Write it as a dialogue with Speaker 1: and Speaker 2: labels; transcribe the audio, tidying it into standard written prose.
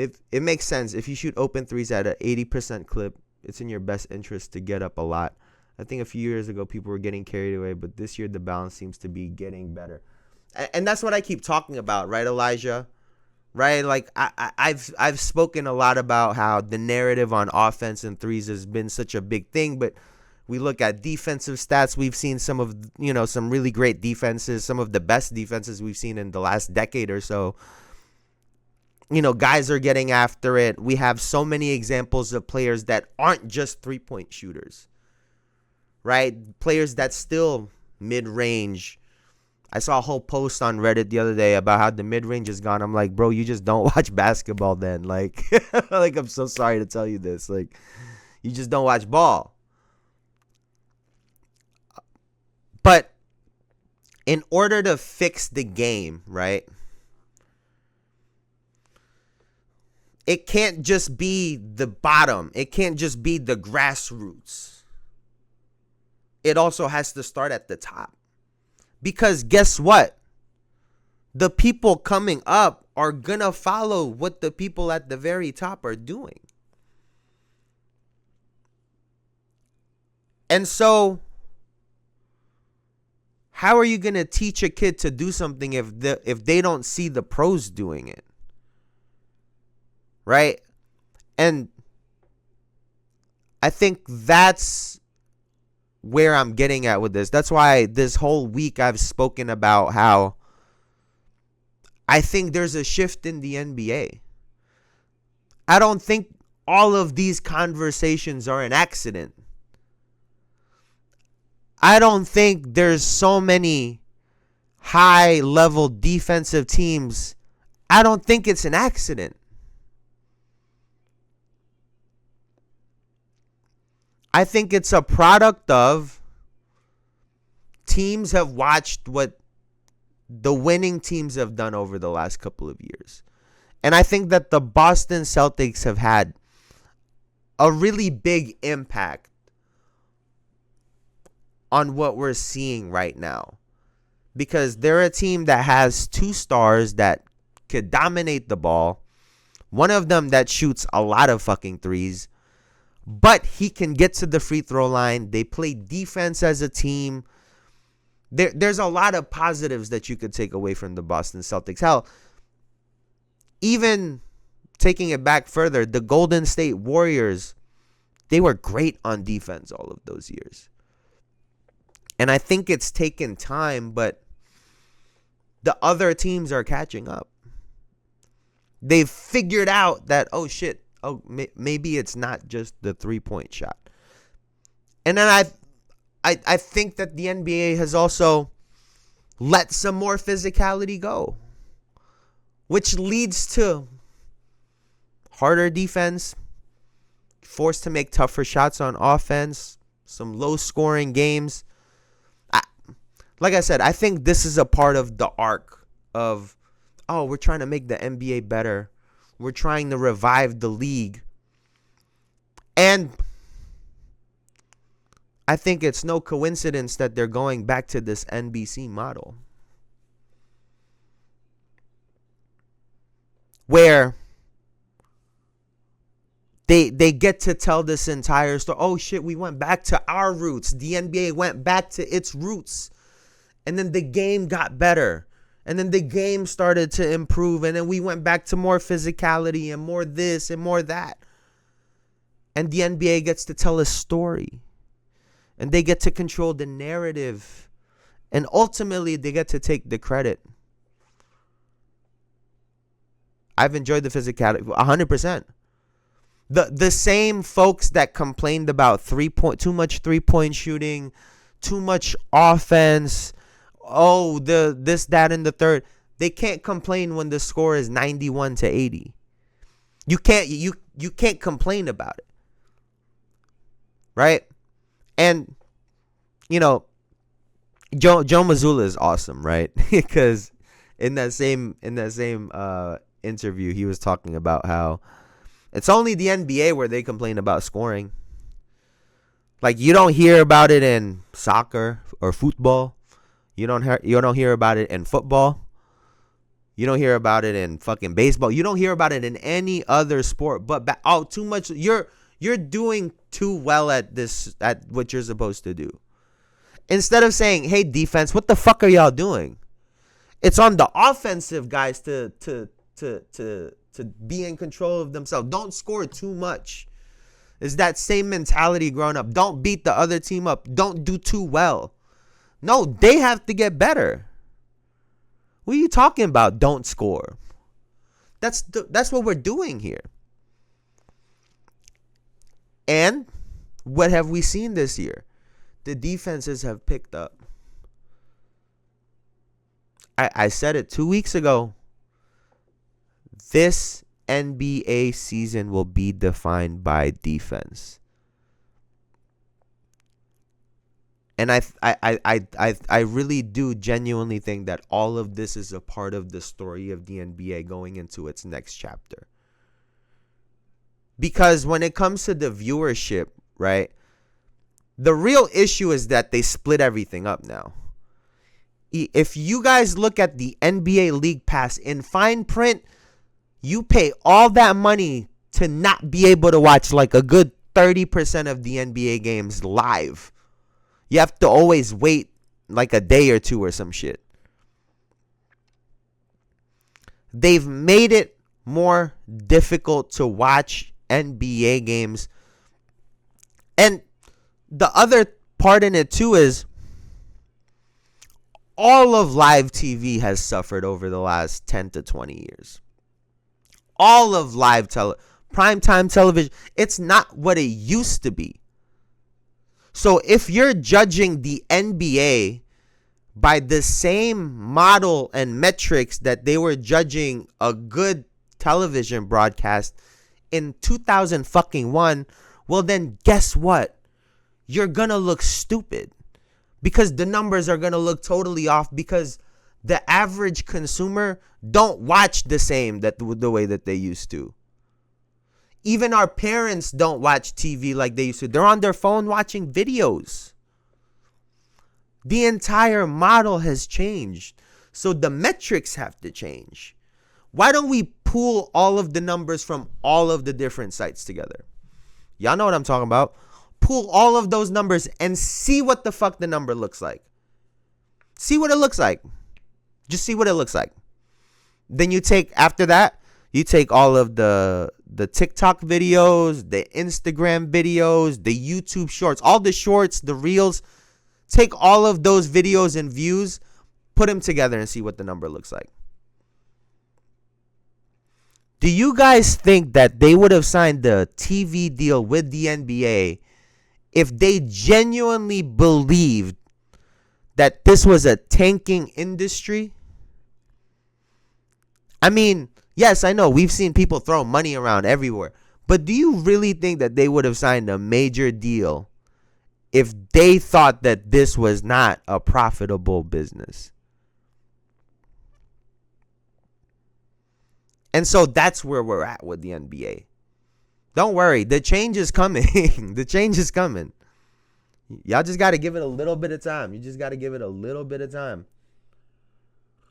Speaker 1: if it makes sense, if you shoot open threes at an 80% clip, it's in your best interest to get up a lot. I think a few years ago people were getting carried away, but this year the balance seems to be getting better. And that's what I keep talking about, right, Elijah? Right? Like I've spoken a lot about how the narrative on offense and threes has been such a big thing, but we look at defensive stats. We've seen some of, some really great defenses, some of the best defenses we've seen in the last decade or so. Guys are getting after it. We have so many examples of players that aren't just three-point shooters, right? Players that still mid-range. I saw a whole post on Reddit the other day about how the mid-range is gone. I'm like, bro, you just don't watch basketball then. Like, like, I'm so sorry to tell you this. Like, you just don't watch ball. But in order to fix the game, right, it can't just be the bottom. It can't just be the grassroots. It also has to start at the top. Because guess what? The people coming up are going to follow what the people at the very top are doing. And so, how are you going to teach a kid to do something if they don't see the pros doing it? Right? And I think that's where I'm getting at with this. That's why this whole week I've spoken about how I think there's a shift in the NBA. I don't think all of these conversations are an accident. I don't think there's so many high-level defensive teams. I don't think it's an accident. I think it's a product of teams have watched what the winning teams have done over the last couple of years. And I think that the Boston Celtics have had a really big impact on what we're seeing right now. Because they're a team that has two stars that could dominate the ball. One of them that shoots a lot of fucking threes. But he can get to the free throw line. They play defense as a team. There's a lot of positives that you could take away from the Boston Celtics. Hell, even taking it back further, the Golden State Warriors, they were great on defense all of those years. And I think it's taken time, but the other teams are catching up. They've figured out that, oh shit, maybe it's not just the three-point shot. And then I think that the NBA has also let some more physicality go, which leads to harder defense, forced to make tougher shots on offense, some low-scoring games. Like I said, I think this is a part of the arc of, we're trying to make the NBA better. We're trying to revive the league. And I think it's no coincidence that they're going back to this NBC model, where they get to tell this entire story. Oh shit, we went back to our roots. The NBA went back to its roots. And then the game got better. And then the game started to improve. And then we went back to more physicality and more this and more that. And the NBA gets to tell a story. And they get to control the narrative. And ultimately, they get to take the credit. I've enjoyed the physicality 100%. The same folks that complained about too much three-point shooting, too much offense, this, that, and the third. They can't complain when the score is 91-80. You can't complain about it. Right? And Joe Mazzulla is awesome, right? Because in that same interview, he was talking about how it's only the NBA where they complain about scoring. Like, you don't hear about it in soccer or football. You don't hear about it in football. You don't hear about it in fucking baseball. You don't hear about it in any other sport. But too much. You're doing too well at this, at what you're supposed to do. Instead of saying, "Hey, defense, what the fuck are y'all doing?" It's on the offensive guys to be in control of themselves. Don't score too much. It's that same mentality growing up. Don't beat the other team up. Don't do too well. No, they have to get better. What are you talking about? Don't score. That's what we're doing here. And what have we seen this year? The defenses have picked up. I said it 2 weeks ago. This NBA season will be defined by defense. And I really do genuinely think that all of this is a part of the story of the NBA going into its next chapter. Because when it comes to the viewership, right, the real issue is that they split everything up now. If you guys look at the NBA League Pass in fine print, you pay all that money to not be able to watch like a good 30% of the NBA games live. You have to always wait like a day or two or some shit. They've made it more difficult to watch NBA games. And the other part in it too is all of live TV has suffered over the last 10 to 20 years. All of primetime television, it's not what it used to be. So if you're judging the NBA by the same model and metrics that they were judging a good television broadcast in 2001, well then guess what? You're gonna look stupid because the numbers are gonna look totally off because the average consumer don't watch the same the way that they used to. Even our parents don't watch TV like they used to. They're on their phone watching videos. The entire model has changed. So the metrics have to change. Why don't we pool all of the numbers from all of the different sites together? Y'all know what I'm talking about. Pool all of those numbers and see what the fuck the number looks like. See what it looks like. Just see what it looks like. Then you take all of the TikTok videos, the Instagram videos, the YouTube shorts, all the shorts, the reels. Take all of those videos and views, put them together and see what the number looks like. Do you guys think that they would have signed the TV deal with the NBA if they genuinely believed that this was a tanking industry? I mean, yes, I know we've seen people throw money around everywhere, but do you really think that they would have signed a major deal if they thought that this was not a profitable business? And so that's where we're at with the NBA. Don't worry, the change is coming. The change is coming. Y'all just got to give it a little bit of time. You just got to give it a little bit of time.